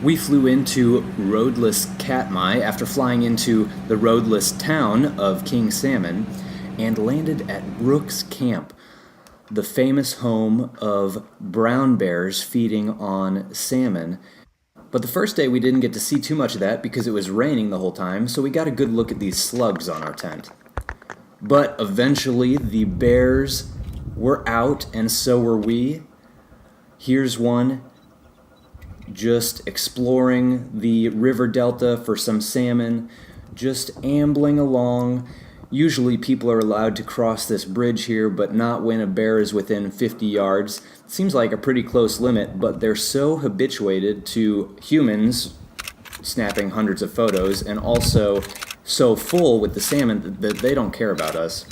We flew into roadless Katmai after flying into the roadless town of King Salmon and landed at Brooks Camp, the famous home of brown bears feeding on salmon. But the first day we didn't get to see too much of that because it was raining the whole time, so we got a good look at these slugs on our tent. But eventually the bears were out, and so were we. Here's one just exploring the river delta for some salmon, just ambling along. Usually people are allowed to cross this bridge here, but not when a bear is within 50 yards. Seems like a pretty close limit, but they're so habituated to humans snapping hundreds of photos and also so full with the salmon that they don't care about us.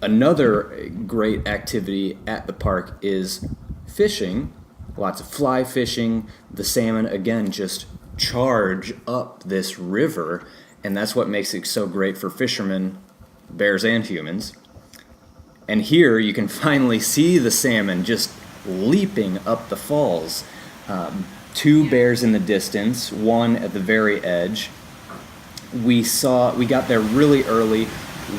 Another great activity at the park is fishing. Lots of fly fishing. The salmon, again, just charge up this river, and that's what makes it so great for fishermen, bears and humans. And here you can finally see the salmon just leaping up the falls. Two bears in the distance, one at the very edge. We got there really early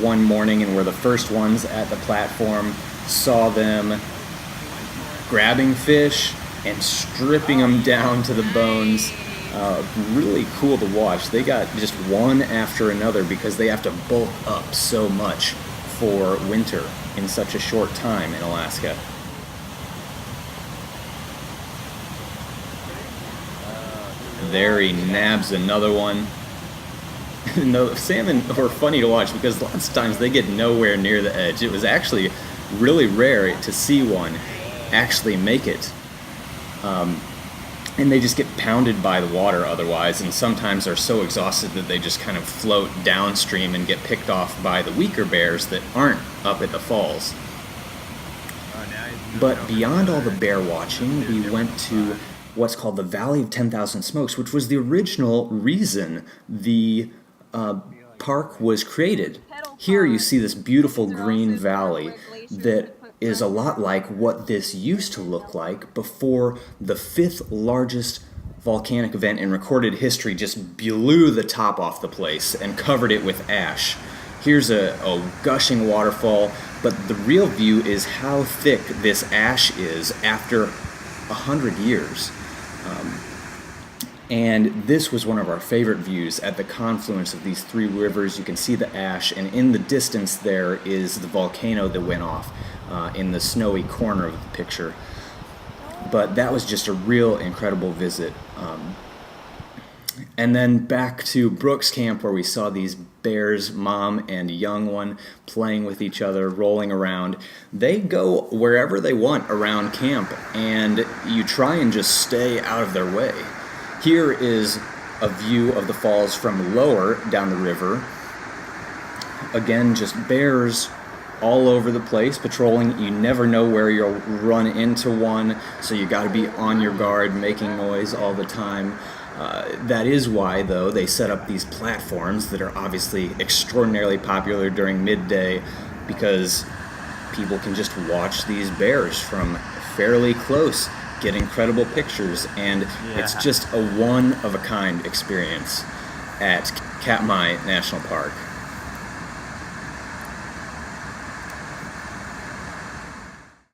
one morning and were the first ones at the platform, saw them grabbing fish and stripping them down to the bones. Really cool to watch. They got just one after another because they have to bulk up so much for winter in such a short time in Alaska. There he nabs another one. No, salmon are funny to watch because lots of times they get nowhere near the edge. It was actually really rare to see one actually make it. And they just get pounded by the water otherwise, and sometimes they're so exhausted that they just kind of float downstream and get picked off by the weaker bears that aren't up at the falls. But beyond all the bear watching, we went to what's called the Valley of 10,000 Smokes, which was the original reason the park was created. Here you see this beautiful green valley that is a lot like what this used to look like before the fifth largest volcanic event in recorded history just blew the top off the place and covered it with ash. Here's a gushing waterfall, but the real view is how thick this ash is after 100 years. And this was one of our favorite views at the confluence of these three rivers. You can see the ash, and in the distance there is the volcano that went off in the snowy corner of the picture. But that was just a real incredible visit. And then back to Brooks Camp, where we saw these bears, mom and young one, playing with each other, rolling around. They go wherever they want around camp, and you try and just stay out of their way. Here is a view of the falls from lower down the river. Again, just bears all over the place patrolling. You never know where you'll run into one, so you got to be on your guard, making noise all the time. That is why, though, they set up these platforms that are obviously extraordinarily popular during midday, because people can just watch these bears from fairly close, get incredible pictures, and it's just a one-of-a-kind experience at Katmai National Park.